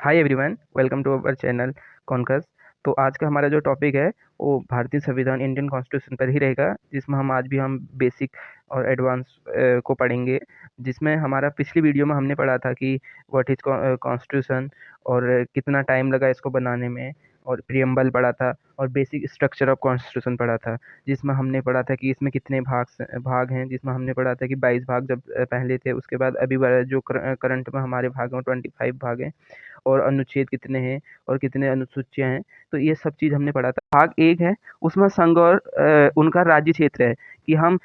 Hi everyone, welcome to our channel कॉन्कस। तो आज का हमारा जो टॉपिक है वो भारतीय संविधान इंडियन कॉन्स्टिट्यूशन पर ही रहेगा, जिसमें हम बेसिक और एडवांस को पढ़ेंगे। जिसमें हमारा पिछली वीडियो में हमने पढ़ा था कि व्हाट इज कॉन्स्टिट्यूशन और कितना टाइम लगा इसको बनाने में, और प्रियम्बल पढ़ा था और बेसिक स्ट्रक्चर ऑफ कॉन्स्टिट्यूशन पढ़ा था। जिसमें हमने पढ़ा था कि इसमें कितने भाग हैं, जिसमें हमने पढ़ा था कि 22 भाग जब पहले थे, उसके बाद अभी जो करंट में हमारे भाग में 25 भाग हैं, और अनुच्छेद कितने हैं और कितने अनुसूचियां हैं। तो ये सब चीज़ हमने पढ़ा था। भाग एक है, उसमें संघ और उनका राज्य क्षेत्र है कि हम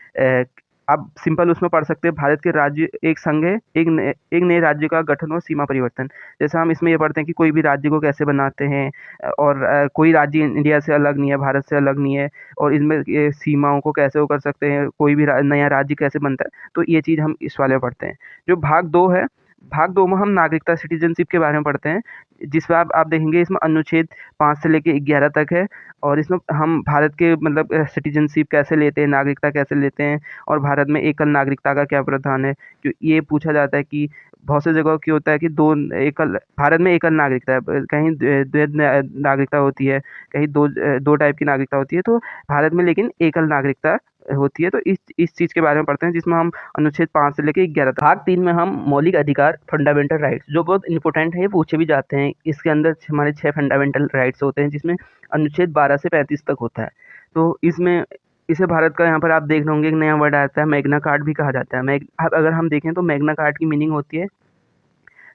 अब सिंपल उसमें पढ़ सकते हैं। भारत के राज्य एक संघ है, एक नए राज्य का गठन और सीमा परिवर्तन। जैसे हम इसमें ये पढ़ते हैं कि कोई भी राज्य को कैसे बनाते हैं, और कोई राज्य इंडिया से अलग नहीं है, भारत से अलग नहीं है, और इसमें ये सीमाओं को कैसे वो कर सकते हैं, कोई भी नया राज्य कैसे बनता है। तो ये चीज़ हम इस वाले में पढ़ते हैं। जो भाग दो है, भाग दो में हम नागरिकता सिटीजनशिप के बारे में पढ़ते हैं, जिसमें आप देखेंगे इसमें अनुच्छेद 5 से लेके 11 तक है। और इसमें हम भारत के मतलब सिटीजनशिप कैसे लेते हैं, नागरिकता कैसे लेते हैं, और भारत में एकल नागरिकता का क्या प्रावधान है। जो ये पूछा जाता है कि बहुत सी जगहों की होता है कि दो एकल, भारत में एकल नागरिकता है, कहीं द्वैध नागरिकता होती है, कहीं दो टाइप की नागरिकता होती है। तो भारत में लेकिन एकल नागरिकता होती है। तो इस चीज़ के बारे में पढ़ते हैं, जिसमें हम अनुच्छेद 5 से लेकर 11 तक। भाग 3 में हम मौलिक अधिकार, फंडामेंटल राइट्स, जो बहुत इंपॉर्टेंट है, ये पूछे भी जाते हैं। इसके अंदर हमारे 6 फंडामेंटल राइट्स होते हैं, जिसमें अनुच्छेद 12 से 35 तक होता है। तो इसमें इसे भारत का यहाँ पर आप देख रहे होंगे एक नया वर्ड आता है, मैग्ना कार्ट भी कहा जाता है। अगर हम देखें तो मैग्ना कार्ट की मीनिंग होती है,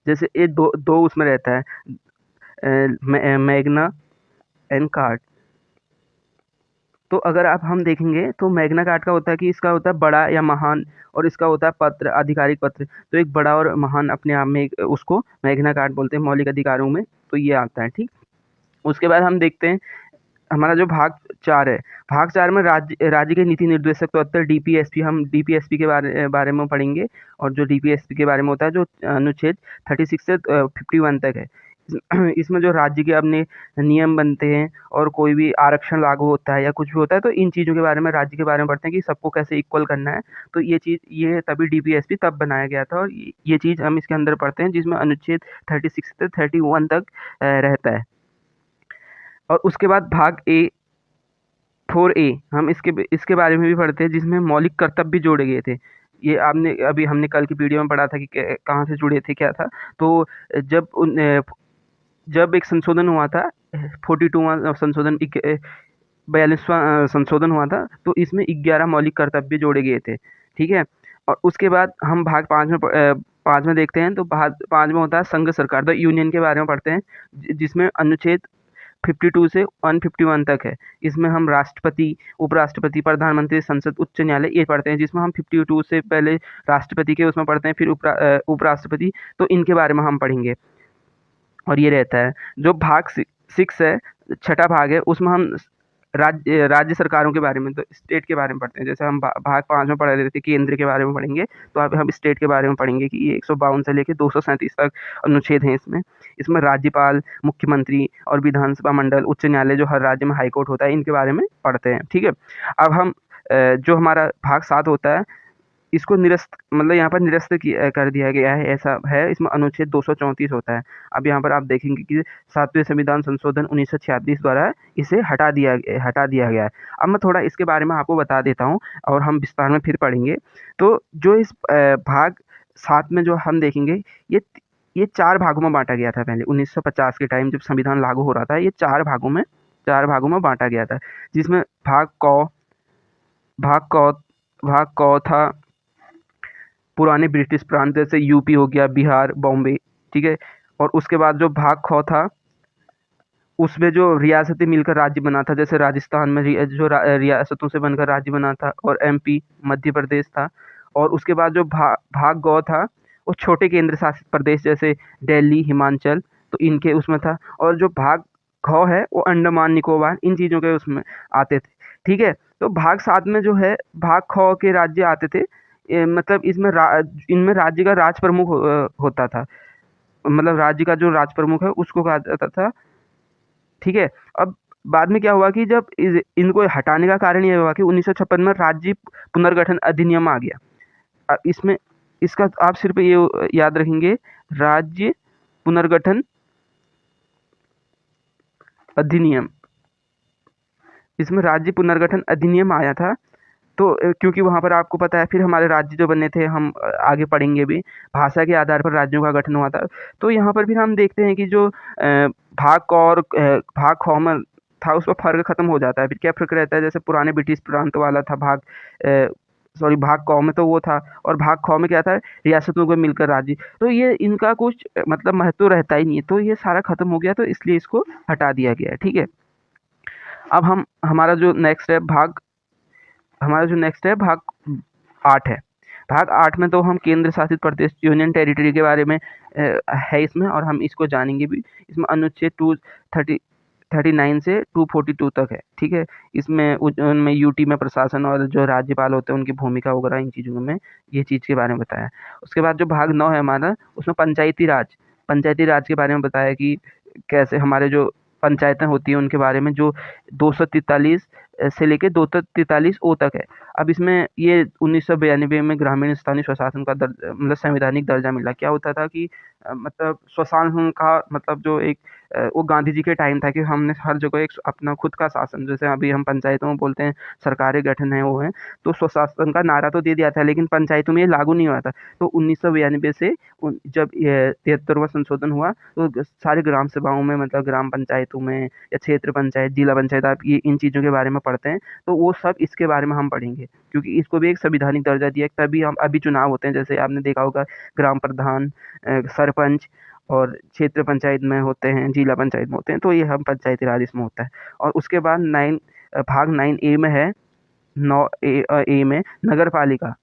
जैसे ये दो उसमें रहता है, मैग्ना एंड कार्ट। तो अगर आप हम देखेंगे तो मैग्ना कार्ट का होता है कि इसका होता है बड़ा या महान, और इसका होता है पत्र, आधिकारिक पत्र। तो एक बड़ा और महान अपने आप में उसको मैग्ना कार्ट बोलते हैं मौलिक अधिकारों में। तो ये आता है, ठीक। उसके बाद हम देखते हैं हमारा जो भाग 4 है। भाग 4 में राज्य के नीति निर्देशक तत्व, डीपीएसपी, हम डीपीएसपी के बारे में पढ़ेंगे। और जो डीपीएसपी के बारे में होता है, जो अनुच्छेद 36 से 51 तक है। इसमें जो राज्य के अपने नियम बनते हैं, और कोई भी आरक्षण लागू होता है या कुछ भी होता है, तो इन चीज़ों के बारे में, राज्य के बारे में पढ़ते हैं कि सबको कैसे इक्वल करना है। तो ये तभी डीपीएसपी तब बनाया गया था, और ये चीज़ हम इसके अंदर पढ़ते हैं, जिसमें अनुच्छेद 36 से 31 तक रहता है। और उसके बाद भाग ए 4A, हम इसके बारे में भी पढ़ते हैं, जिसमें मौलिक कर्तव्य जोड़े गए थे। ये अभी हमने कल की वीडियो में पढ़ा था कि कहाँ से जुड़े थे, क्या था। तो जब एक संशोधन हुआ था, 42वां संशोधन, 42वां संशोधन हुआ था, तो इसमें 11 मौलिक कर्तव्य जोड़े गए थे, ठीक है। और उसके बाद हम भाग 5 में देखते हैं। तो भाग 5 में होता है संघ सरकार, द यूनियन के बारे में पढ़ते हैं, जिसमें अनुच्छेद 52 से 151 तक है। इसमें हम राष्ट्रपति, उपराष्ट्रपति, प्रधानमंत्री, संसद, उच्च न्यायालय, ये पढ़ते हैं। जिसमें हम 52 से पहले राष्ट्रपति के उसमें पढ़ते हैं, फिर उपराष्ट्रपति। तो इनके बारे में हम पढ़ेंगे, और ये रहता है। जो भाग 6 है, छठा भाग है, उसमें हम राज्य सरकारों के बारे में, तो स्टेट के बारे में पढ़ते हैं। जैसे हम भाग 5 में पढ़ रहे थे, केंद्र के बारे में पढ़ेंगे, तो अब हम स्टेट के बारे में पढ़ेंगे कि ये 152 से लेकर 237 तक अनुच्छेद हैं इसमें। इसमें राज्यपाल, मुख्यमंत्री और विधानसभा मंडल, उच्च न्यायालय, जो हर राज्य में हाईकोर्ट होता है, इनके बारे में पढ़ते हैं, ठीक है। अब हम जो हमारा भाग 7 होता है, इसको निरस्त, मतलब यहाँ पर निरस्त कर दिया गया है, ऐसा है। इसमें अनुच्छेद 234 होता है। अब यहाँ पर आप देखेंगे कि 7वें संविधान संशोधन 1946 द्वारा इसे हटा दिया गया है। अब मैं थोड़ा इसके बारे में आपको बता देता हूँ, और हम विस्तार में फिर पढ़ेंगे। तो जो इस भाग 7 में जो हम देखेंगे, ये 4 भागों में बांटा गया था। पहले 1950 के टाइम जब संविधान लागू हो रहा था, ये 4 भागों में बांटा गया था। जिसमें भाग क था पुराने ब्रिटिश प्रांत, जैसे यूपी हो गया, बिहार, बॉम्बे, ठीक है। और उसके बाद जो भाग ख था, उसमें जो रियासतें मिलकर राज्य बना था, जैसे राजस्थान में जो रियासतों से बनकर राज्य बना था, और एमपी, मध्य प्रदेश था। और उसके बाद जो भाग ग था, वो छोटे केंद्र शासित प्रदेश, जैसे दिल्ली, हिमाचल, तो इनके उसमें था। और जो भाग ख है, वो अंडमान निकोबार, इन चीज़ों के उसमें आते थे, ठीक है। तो भाग 7 में जो है, भाग ख के राज्य आते थे। मतलब इनमें राज्य का राज प्रमुख होता था, मतलब राज्य का जो राज प्रमुख है उसको कहा जाता था, ठीक है। अब बाद में क्या हुआ कि जब इनको हटाने का कारण ये हुआ कि 1956 में राज्य पुनर्गठन अधिनियम आ गया। इसमें इसका आप सिर्फ ये याद रखेंगे, राज्य पुनर्गठन अधिनियम, इसमें राज्य पुनर्गठन अधिनियम आया था। तो क्योंकि वहाँ पर आपको पता है फिर हमारे राज्य जो बने थे, हम आगे पढ़ेंगे भी, भाषा के आधार पर राज्यों का गठन हुआ था। तो यहाँ पर फिर हम देखते हैं कि जो भाग क और भाग ख में था उसमें फ़र्क खत्म हो जाता है। फिर क्या फ़र्क रहता है, जैसे पुराने ब्रिटिश प्रांत वाला था भाग क में तो वो था, और भाग ख में क्या था, रियासतों को मिलकर राज्य। तो ये इनका कुछ मतलब महत्व रहता ही नहीं है, तो ये सारा खत्म हो गया, तो इसलिए इसको हटा दिया गया है। ठीक है, अब हमारा जो नेक्स्ट है भाग 8 है। भाग 8 में तो हम केंद्र शासित प्रदेश यूनियन टेरिटरी के बारे में है इसमें, और हम इसको जानेंगे भी। इसमें अनुच्छेद 239 से 242 तक है। ठीक है, इसमें उनमें यूटी में प्रशासन और जो राज्यपाल होते हैं उनकी भूमिका वगैरह, इन चीज़ों में ये चीज़ के बारे में बताया। उसके बाद जो भाग 9 है हमारा, उसमें पंचायती राज के बारे में बताया कि कैसे हमारे जो पंचायतें होती हैं उनके बारे में, जो 243 से लेके 243 ओ तक है। अब इसमें ये 1992 में ग्रामीण स्थानीय स्वशासन का मतलब संवैधानिक दर्जा मिला। क्या होता था कि मतलब स्वशासन का मतलब जो एक वो गांधी जी के टाइम था कि हमने हर जगह एक अपना खुद का शासन, जैसे अभी हम पंचायतों में बोलते हैं सरकारी गठन है वो है, तो स्वशासन का नारा तो दे दिया था, लेकिन पंचायतों में ये लागू नहीं हुआ था। तो 1992 से जब ये 73वां संशोधन हुआ, तो सारे ग्राम सभाओं में, मतलब ग्राम पंचायतों में या क्षेत्र पंचायत, जिला पंचायत, आप ये इन चीज़ों के बारे में पढ़ते हैं, तो वो सब इसके बारे में हम पढ़ेंगे, क्योंकि इसको भी एक संवैधानिक दर्जा दिया। तभी हम अभी चुनाव होते हैं, जैसे आपने देखा होगा ग्राम प्रधान, सरपंच, और क्षेत्र पंचायत में होते हैं, जिला पंचायत में होते हैं, तो ये हम पंचायती राज इसमें होता है। और उसके बाद भाग 9A में है, 9A में नगर पालिका,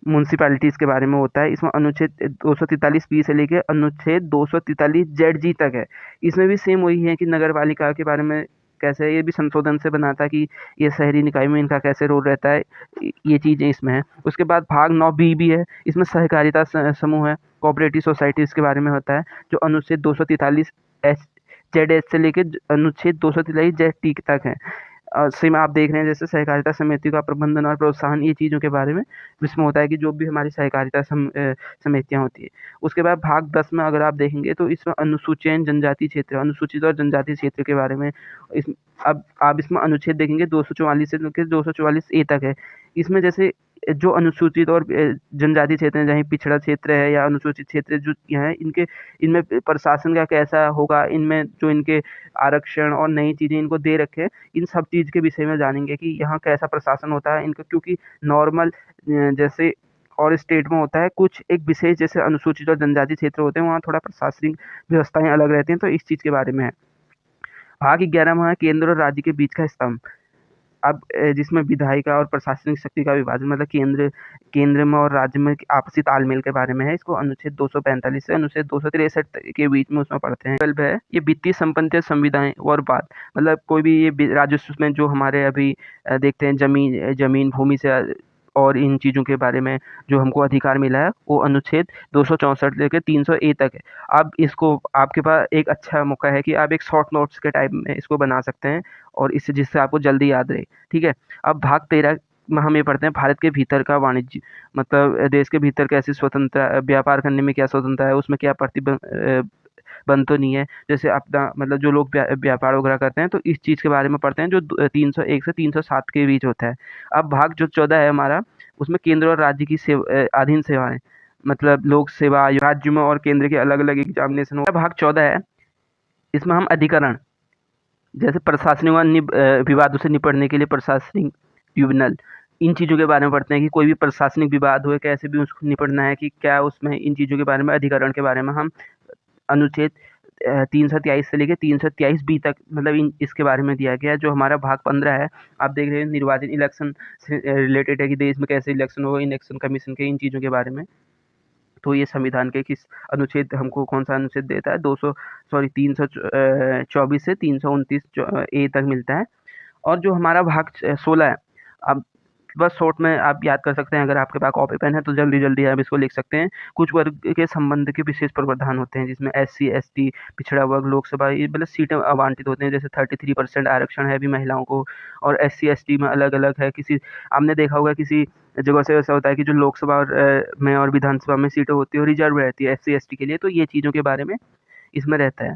म्यूनसिपैलिटीज़ के बारे में होता है। इसमें अनुच्छेद 243 से लेके अनुच्छेद 243 ZG तक है। इसमें भी सेम वही है कि नगर पालिका के बारे में कैसे, ये भी संशोधन से बना था कि ये शहरी निकाय में इनका कैसे रोल रहता है, ये चीज़ें इसमें है। उसके बाद भाग 9B भी है, इसमें सहकारिता समूह है, कोऑपरेटिव सोसाइटीज़ के बारे में होता है, जो अनुच्छेद 243 ZH से लेके अनुच्छेद 243 ZT तक है। सेम आप देख रहे हैं जैसे सहकारिता समिति का प्रबंधन और प्रोत्साहन, ये चीज़ों के बारे में इसमें होता है कि जो भी हमारी सहकारिता समितियाँ होती है। उसके बाद भाग 10 में अगर आप देखेंगे तो इसमें अनुसूचित जनजाति क्षेत्र, अनुसूचित और जनजाति क्षेत्र के बारे में अब आप इसमें अनुच्छेद देखेंगे 244 से लेकर 244A तक है। इसमें जैसे जो अनुसूचित और जनजाति क्षेत्र हैं, जहाँ पिछड़ा क्षेत्र है या अनुसूचित क्षेत्र जो हैं, इनमें प्रशासन का कैसा होगा, इनमें जो इनके आरक्षण और नई चीज़ें इनको दे रखे हैं, इन सब चीज़ के विषय में जानेंगे कि यहाँ कैसा प्रशासन होता है इनका, क्योंकि नॉर्मल जैसे और स्टेट में होता है कुछ एक विशेष, जैसे अनुसूचित और जनजाति क्षेत्र होते हैं वहाँ थोड़ा प्रशासनिक व्यवस्थाएं अलग रहती हैं, तो इस चीज़ के बारे में है। भाग 11 में है केंद्र और राज्य के बीच का स्तंभ। अब जिसमें विधायिका और प्रशासनिक शक्ति का विभाजन, मतलब केंद्र में और राज्य में आपसी तालमेल के बारे में है। इसको अनुच्छेद 245 से अनुच्छेद 263 के बीच में उसमें पढ़ते हैं। 12 है ये वित्तीय संपत्ति संविदाएं और बात, मतलब कोई भी ये राजस्व में जो हमारे अभी देखते हैं जमीन भूमि से और इन चीज़ों के बारे में जो हमको अधिकार मिला है, वो अनुच्छेद 264 लेकर 300A तक है। अब इसको आपके पास एक अच्छा मौका है कि आप एक शॉर्ट नोट्स के टाइप में इसको बना सकते हैं, और इससे जिससे आपको जल्दी याद रहे। ठीक है, अब भाग 13 में हम ये पढ़ते हैं भारत के भीतर का वाणिज्य, मतलब देश के भीतर कैसे स्वतंत्र व्यापार करने में क्या स्वतंत्रता है, उसमें क्या बंद तो नहीं है। जैसे अपना मतलब जो लोग व्यापार वगैरह करते हैं, तो इस चीज़ के बारे में पढ़ते हैं जो 301 से 307 के बीच होता है। अब भाग जो 14 है हमारा, उसमें केंद्र और राज्य की अधीन सेवाएं, मतलब लोक सेवा, राज्य में और केंद्र के अलग अलग एग्जामिनेशन होगा। भाग 14 है, इसमें हम अधिकरण, जैसे प्रशासनिक विवादों से निपटने के लिए प्रशासनिक ट्रिब्यूनल, इन चीज़ों के बारे में पढ़ते हैं कि कोई भी प्रशासनिक विवाद हुए कैसे भी उसको निपटना है, कि क्या उसमें इन चीज़ों के बारे में, अधिकरण के बारे में हम अनुच्छेद 323 से लेकर 323B तक, मतलब इसके बारे में दिया गया है। जो हमारा भाग 15 है, आप देख रहे हैं निर्वाचन इलेक्शन से रिलेटेड है कि देश में कैसे इलेक्शन हो, इलेक्शन कमीशन के इन चीज़ों के बारे में। तो ये संविधान के किस अनुच्छेद, हमको कौन सा अनुच्छेद देता है, 324 से 329A तक मिलता है। और जो हमारा भाग 16 है, अब बस शॉर्ट में आप याद कर सकते हैं, अगर आपके पास कॉपी पेन है तो जल्दी जल्दी आप इसको लिख सकते हैं। कुछ वर्ग के संबंध के विशेष प्रावधान होते हैं, जिसमें SC ST पिछड़ा वर्ग लोकसभा, ये मतलब सीटें आवंटित होते हैं। जैसे 33% आरक्षण है अभी महिलाओं को, और SC ST में अलग अलग है। किसी आपने देखा होगा किसी जगह से ऐसा होता है कि जो लोकसभा में और विधानसभा में सीटें होती है वो रिजर्व रहती है SC ST के लिए, तो ये चीज़ों के बारे में इसमें रहता है।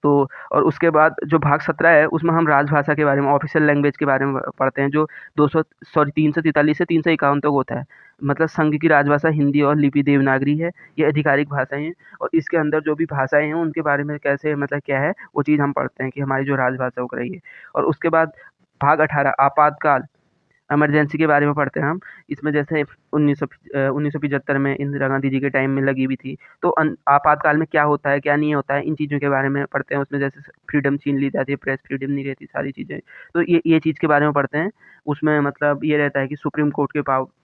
तो और उसके बाद जो भाग 17 है उसमें हम राजभाषा के बारे में, ऑफिशियल लैंग्वेज के बारे में पढ़ते हैं, जो 343 से 351 तक होता है। मतलब संघ की राजभाषा हिंदी और लिपि देवनागरी है, ये आधिकारिक भाषाएं हैं। और इसके अंदर जो भी भाषाएं हैं उनके बारे में कैसे, मतलब क्या है वो चीज़ हम पढ़ते हैं कि हमारी जो राजभाषा वो रही है। और उसके बाद भाग 18 आपातकाल, इमरजेंसी के बारे में पढ़ते हैं हम। इसमें जैसे 1975 में इंदिरा गांधी जी के टाइम में लगी हुई थी, तो आपातकाल में क्या होता है क्या नहीं होता है, इन चीज़ों के बारे में पढ़ते हैं। उसमें जैसे फ्रीडम छीन ली जाती है, प्रेस फ्रीडम नहीं रहती, सारी चीज़ें। तो ये चीज़ के बारे में पढ़ते हैं। उसमें मतलब ये रहता है कि सुप्रीम कोर्ट के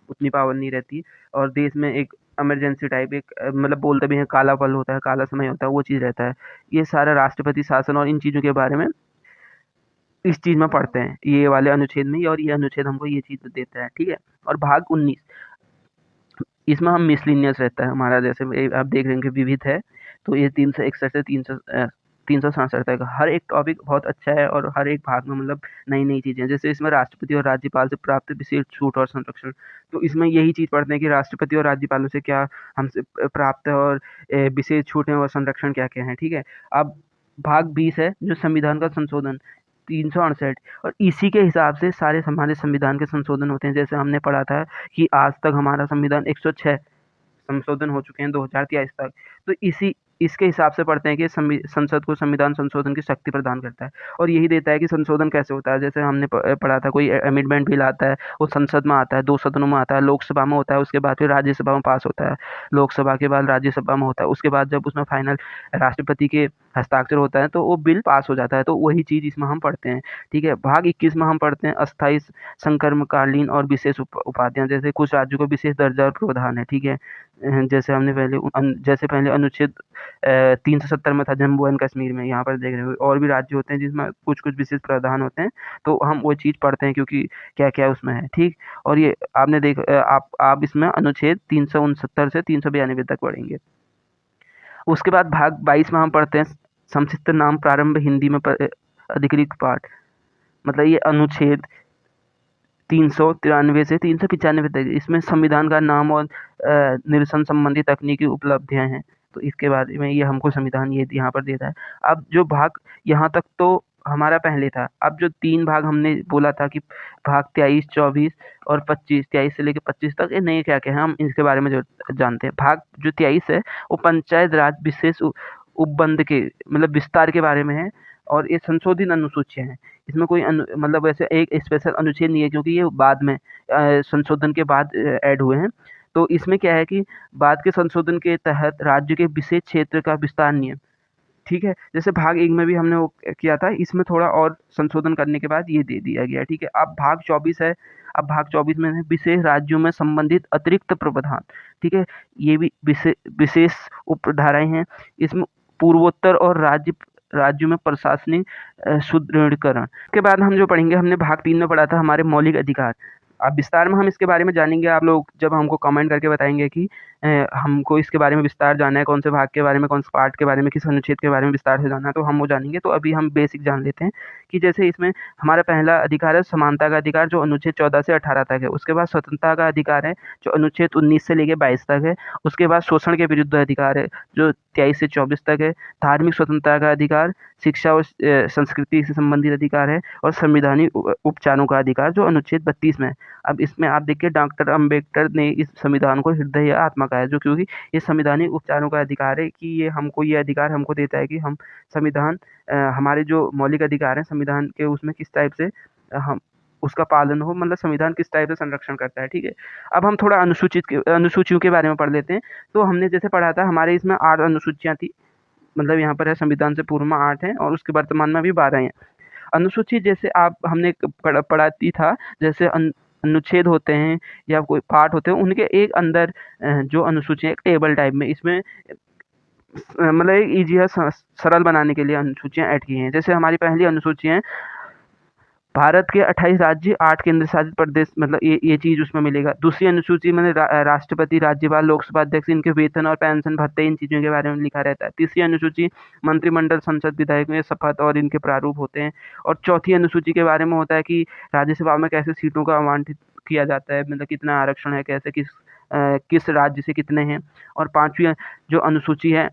उतनी पावर नहीं रहती, और देश में एक इमरजेंसी टाइप एक मतलब बोलते भी हैं काला पल होता है, काला समय होता है, वो चीज़ रहता है। ये सारा राष्ट्रपति शासन और इन चीज़ों के बारे में इस चीज़ में पढ़ते हैं, ये वाले अनुच्छेद में ही। और ये अनुच्छेद हमको ये चीज़ देता है, ठीक है। और भाग 19, इसमें हम मिसलिनियस रहता है हमारा, जैसे आप देख रहे हैं कि विविध है। तो ये 361 से 367 तक हर एक टॉपिक बहुत अच्छा है, और हर एक भाग में मतलब नई नई चीज़ें। जैसे इसमें राष्ट्रपति और राज्यपाल से प्राप्त विशेष छूट और संरक्षण, तो इसमें यही चीज़ पढ़ते हैं कि राष्ट्रपति और राज्यपालों से क्या हमसे प्राप्त है, और विशेष छूटें और संरक्षण क्या क्या है, ठीक है। अब भाग 20 है जो संविधान का संशोधन, 368, और इसी के हिसाब से सारे हमारे संविधान के संशोधन होते हैं। जैसे हमने पढ़ा था कि आज तक हमारा संविधान 106 संशोधन हो चुके हैं 2023 तक। तो इसके हिसाब से पढ़ते हैं कि संसद को संविधान संशोधन की शक्ति प्रदान करता है, और यही देता है कि संशोधन कैसे होता है। जैसे हमने पढ़ा था, कोई अमेंडमेंट बिल आता है, वो संसद में आता है, 2 सदनों में आता है, लोकसभा में होता है, उसके बाद फिर राज्यसभा में पास होता है, लोकसभा के बाद राज्यसभा में होता है, उसके बाद जब उसमें फाइनल राष्ट्रपति के हस्ताक्षर होता है तो वो बिल पास हो जाता है। तो वही चीज़ इसमें हम पढ़ते हैं, ठीक है। भाग 21 में हम पढ़ते हैं अस्थायी संक्रमणकालीन और विशेष उपाधियां। जैसे कुछ राज्यों को विशेष दर्जा और प्रावधान है, ठीक है। जैसे हमने जैसे पहले अनुच्छेद 370 में था जम्मू एंड कश्मीर में, यहाँ पर देख रहे हो और भी राज्य होते हैं जिसमें कुछ कुछ विशेष प्रावधान होते हैं। तो हम वो चीज़ पढ़ते हैं क्योंकि क्या क्या उसमें है, ठीक। और ये आपने आप इसमें अनुच्छेद 369 से 392 तक पढ़ेंगे। उसके बाद भाग 22 में हम पढ़ते हैं संक्षिप्त नाम प्रारंभ हिंदी में अधिकृत पाठ। मतलब ये अनुच्छेद 393 से 395 तक, इसमें संविधान का नाम और निरसन संबंधी तकनीकी उपलब्धियां हैं। तो इसके बारे में ये हमको संविधान ये यहाँ पर देता है। अब जो भाग यहाँ तक तो हमारा पहले था। अब जो 3 भाग हमने बोला था कि भाग 23, 24 और 25, 23 से लेकर 25 तक, ये नए क्या क्या है हम इसके बारे में जो जानते हैं। भाग जो 23 है वो पंचायत राज विशेष उपबंध के मतलब विस्तार के बारे में है, और ये संशोधित अनुसूचियां हैं। इसमें कोई मतलब वैसे एक स्पेशल अनुच्छेद नहीं है, क्योंकि ये बाद में संशोधन के बाद ऐड हुए हैं। तो इसमें क्या है कि बाद के संशोधन के तहत राज्य के विशेष क्षेत्र का विस्तार नियम, ठीक है। जैसे भाग 1 में भी हमने वो किया था, इसमें थोड़ा और संशोधन करने के बाद ये दे दिया गया, ठीक है। अब भाग 24 है। अब भाग 24 में है विशेष राज्यों में संबंधित अतिरिक्त प्रावधान, ठीक है। ये भी विशेष उपधाराएं हैं। इसमें पूर्वोत्तर और राज्यों में प्रशासनिक सुदृढ़ीकरण के बाद हम जो पढ़ेंगे, हमने भाग 3 में पढ़ा था हमारे मौलिक अधिकार। अब विस्तार में हम इसके बारे में जानेंगे। आप लोग जब हमको कमेंट करके बताएंगे कि हमको इसके बारे में विस्तार जानना है, कौन से भाग के बारे में, कौन से पार्ट के बारे में, किस अनुच्छेद के बारे में विस्तार से जानना है, तो हम वो जानेंगे। तो अभी हम बेसिक जान लेते हैं कि जैसे इसमें हमारा पहला अधिकार है समानता का अधिकार, जो अनुच्छेद 14 से 18 तक है। उसके बाद स्वतंत्रता का अधिकार है, जो अनुच्छेद 19 से लेकर 22 तक है। उसके बाद शोषण के विरुद्ध अधिकार है, जो 23 से 24 तक है। धार्मिक स्वतंत्रता का अधिकार, शिक्षा और संस्कृति से संबंधित अधिकार है, और संवैधानिक उपचारों का अधिकार, जो अनुच्छेद 32 में है। अब इसमें आप देखिए डॉक्टर अम्बेडकर ने इस संविधान को हृदय या आत्मा कहा है, जो क्योंकि ये संवैधानिक उपचारों का अधिकार है कि ये अधिकार हमको देता है कि हम संविधान हमारे जो मौलिक अधिकार हैं संविधान के, उसमें किस टाइप से हम उसका पालन हो, मतलब संविधान किस टाइप से संरक्षण करता है, ठीक है। अब हम थोड़ा अनुसूचियों के बारे में पढ़ लेते हैं। तो हमने जैसे पढ़ा था हमारे इसमें 8 अनुसूचियां थी, मतलब यहाँ पर है संविधान से पूर्व में 8 हैं, और उसके वर्तमान में भी 12 हैं। अनुसूची जैसे आप हमने पढ़ाती था, जैसे अनुच्छेद होते हैं या कोई पार्ट होते हैं, उनके एक अंदर जो अनुसूची है एक टेबल टाइप में, इसमें मतलब एक ईजी है सरल बनाने के लिए अनुसूचियां ऐड की हैं। जैसे हमारी पहली अनुसूची है भारत के 28 राज्य 8 केंद्र शासित प्रदेश, मतलब ये चीज उसमें मिलेगा। दूसरी अनुसूची में राष्ट्रपति, राज्यपाल, लोकसभा अध्यक्ष, इनके वेतन और पेंशन भत्ते, इन चीजों के बारे में लिखा रहता है। तीसरी अनुसूची मंत्रिमंडल, संसद, विधायकों के शपथ और इनके प्रारूप होते हैं। और चौथी अनुसूची के बारे में होता है कि राज्यसभा में कैसे सीटों का आवंटित किया जाता है, मतलब कितना आरक्षण है, कैसे किस राज्य से कितने हैं। और 5वीं जो अनुसूची है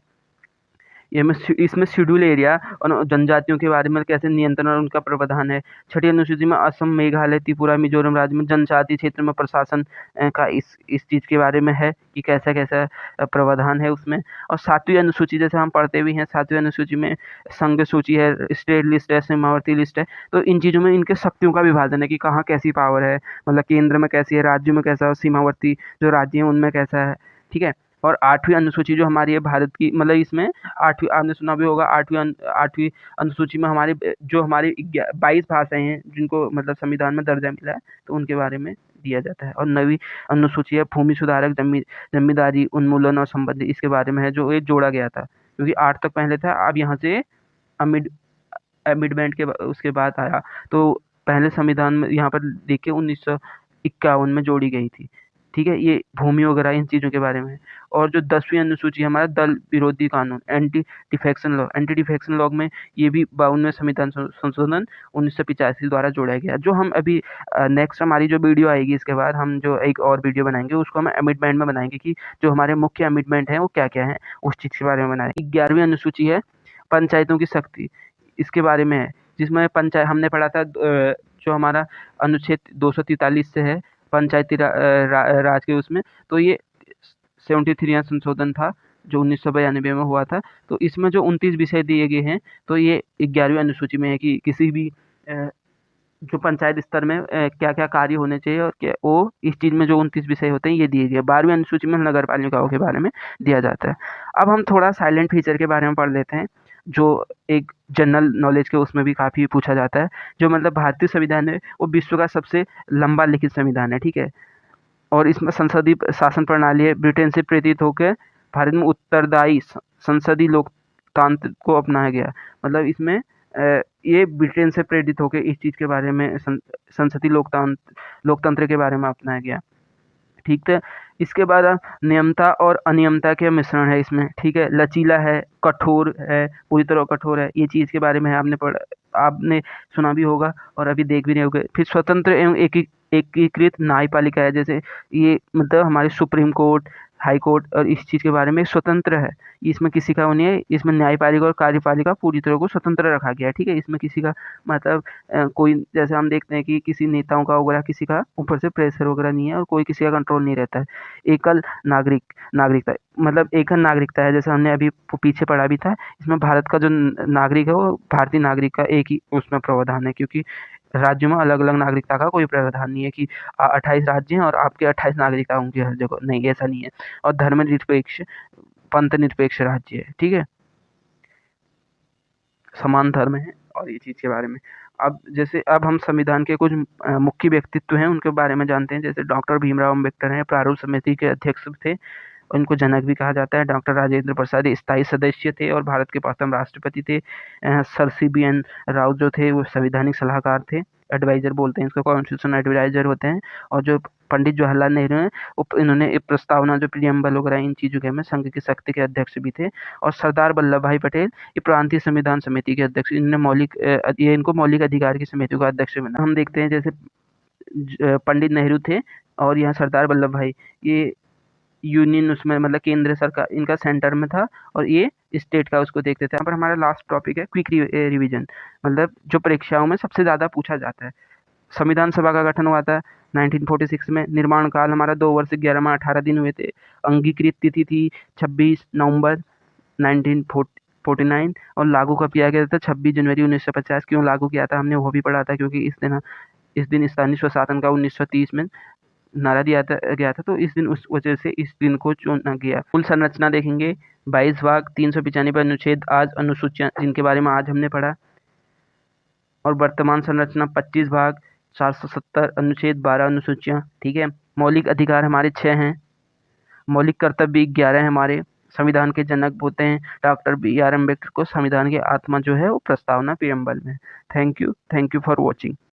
इसमें शेड्यूल एरिया और जनजातियों के बारे में कैसे नियंत्रण और उनका प्रावधान है। छठी अनुसूची में असम, मेघालय, त्रिपुरा, मिजोरम राज्य में जनजातीय क्षेत्र में प्रशासन का इस चीज़ के बारे में है कि कैसा-कैसा प्रावधान है उसमें। और 7वीं अनुसूची जैसे हम पढ़ते भी हैं, 7वीं अनुसूची में संघ सूची है, स्टेट लिस्ट है, सीमावर्ती लिस्ट है। तो इन चीज़ों में इनके शक्तियों का विभाजन है कि कहाँ कैसी पावर है, मतलब केंद्र में कैसी है, राज्यों में कैसा है, सीमावर्ती जो राज्य हैं उनमें कैसा है, ठीक है। और 8वीं अनुसूची जो हमारी है भारत की, मतलब इसमें 8वीं, आपने सुना भी होगा, 8वीं अनुसूची में जो हमारी 22 भाषाएं हैं जिनको मतलब संविधान में दर्जा मिला है, तो उनके बारे में दिया जाता है। और 9वीं अनुसूची है भूमि सुधारक, जमींदारी उन्मूलन और संबंधी, इसके बारे में है, जो ये जोड़ा गया था क्योंकि 8 तक पहले था, अब यहाँ से अमेंडमेंट के उसके बाद आया। तो पहले संविधान में यहाँ पर देखिए 1951 में जोड़ी गई थी, ठीक है। ये भूमि वगैरह इन चीज़ों के बारे में है। और जो 10वीं अनुसूची हमारा दल विरोधी कानून, एंटी डिफेक्शन लॉ में ये भी 52वें संविधान संशोधन 1985 द्वारा जोड़ा गया। जो हम अभी नेक्स्ट हमारी जो वीडियो आएगी इसके बाद हम जो एक और वीडियो बनाएंगे उसको हम अमेंडमेंट में बनाएंगे कि जो हमारे मुख्य अमेंडमेंट हैं वो क्या क्या है, उस चीज़ के बारे में बनाएंगे। 11वीं अनुसूची है पंचायतों की शक्ति, इसके बारे में है, जिसमें पंचायत हमने पढ़ा था जो हमारा अनुच्छेद 243 से है पंचायती राज के उसमें, तो ये 73वां संशोधन था जो 1992 में हुआ था। तो इसमें जो 29 विषय दिए गए हैं, तो ये 11वीं अनुसूची में है कि किसी भी जो पंचायत स्तर में क्या क्या कार्य होने चाहिए और क्या वो इस चीज़ में जो 29 विषय होते हैं ये दिए गए। 12वीं अनुसूची में नगर पालिकाओं के बारे में दिया जाता है। अब हम थोड़ा साइलेंट फीचर के बारे में पढ़ लेते हैं, जो एक जनरल नॉलेज के उसमें भी काफ़ी पूछा जाता है। जो मतलब भारतीय संविधान है वो विश्व का सबसे लंबा लिखित संविधान है, ठीक है। और इसमें संसदीय शासन प्रणाली है, ब्रिटेन से प्रेरित होकर भारत में उत्तरदायी संसदीय लोकतंत्र को अपनाया गया। मतलब इसमें ये ब्रिटेन से प्रेरित होकर इस चीज़ के बारे में संसदीय लोकतंत्र के बारे में अपनाया गया, ठीक है। इसके बाद नियमता और अनियमता के मिश्रण है इसमें, ठीक है। लचीला है, कठोर है, पूरी तरह कठोर है, ये चीज़ के बारे में है, आपने सुना भी होगा और अभी देख भी नहीं होगे। फिर स्वतंत्र एवं एकीकृत न्यायपालिका है, जैसे ये मतलब हमारे सुप्रीम कोर्ट, हाई कोर्ट और इस चीज़ के बारे में स्वतंत्र है, इसमें किसी का वो नहीं है। इसमें न्यायपालिका और कार्यपालिका पूरी तरह को स्वतंत्र रखा गया है, ठीक है। इसमें किसी का मतलब कोई, जैसे हम देखते हैं कि किसी नेताओं का वगैरह किसी का ऊपर से प्रेशर वगैरह नहीं है और कोई किसी का कंट्रोल नहीं रहता है। एकल नागरिकता, मतलब एकल नागरिकता है, जैसे हमने अभी पीछे पढ़ा भी था। इसमें भारत का जो नागरिक है वो भारतीय नागरिक का एक ही उसमें प्रावधान है, क्योंकि राज्यों में अलग अलग नागरिकता का कोई प्रावधान नहीं है कि 28 राज्य हैं और आपके 28 नागरिकता होंगे हर जगह, नहीं, ऐसा नहीं है। और धर्मनिरपेक्ष, पंथ निरपेक्ष राज्य है, ठीक है, समान धर्म है। और ये चीज़ के बारे में अब हम संविधान के कुछ मुख्य व्यक्तित्व हैं उनके बारे में जानते हैं। जैसे डॉक्टर भीमराव अम्बेडकर हैं, प्रारूप समिति के अध्यक्ष थे, उनको जनक भी कहा जाता है। डॉक्टर राजेंद्र प्रसाद स्थायी सदस्य थे और भारत के प्रथम राष्ट्रपति थे। सर CBN राव जो थे वो संवैधानिक सलाहकार थे, एडवाइजर बोलते हैं इसको, कॉन्स्टिट्यूशन एडवाइजर होते हैं। और जो पंडित जवाहरलाल नेहरू हैं इन्होंने एक प्रस्तावना जो प्रियम्बल वगैरह इन चीज़ों के में संघ की शक्ति के अध्यक्ष भी थे। और सरदार वल्लभ भाई पटेल ये प्रांतीय संविधान समिति के अध्यक्ष, इनको मौलिक अधिकार की समिति का अध्यक्ष बना। हम देखते हैं जैसे पंडित नेहरू थे और यहाँ सरदार वल्लभ भाई, ये यूनियन उसमें मतलब केंद्र सरकार इनका सेंटर में था और ये स्टेट का उसको देखते थे। यहाँ पर हमारा लास्ट टॉपिक है क्विक रिवीजन, मतलब जो परीक्षाओं में सबसे ज़्यादा पूछा जाता है। संविधान सभा का गठन हुआ था 1946 में। निर्माण काल हमारा 2 वर्ष 11 माह 18 दिन हुए थे। अंगीकृत तिथि थी 26 नवंबर 1949 और लागू कब किया गया था 26 जनवरी 1950। क्यों लागू किया था हमने वो भी पढ़ा था, क्योंकि इस दिन स्थानीय स्वशासन का 1930 में नारा दिया गया था, तो इस दिन उस वजह से इस दिन को चुना गया। कुल संरचना देखेंगे 22 भाग 395 अनुच्छेद आज अनुसूचियाँ जिनके बारे में आज हमने पढ़ा। और वर्तमान संरचना 25 भाग 470 अनुच्छेद 12 अनुसूचियाँ, ठीक है। मौलिक अधिकार हमारे 6 हैं, मौलिक कर्तव्य 11 हैं हमारे। संविधान के जनक होते हैं डॉक्टर BR अम्बेडकर को संविधान की आत्मा जो है वो प्रस्तावना प्रियम्बल में। Thank you for watching.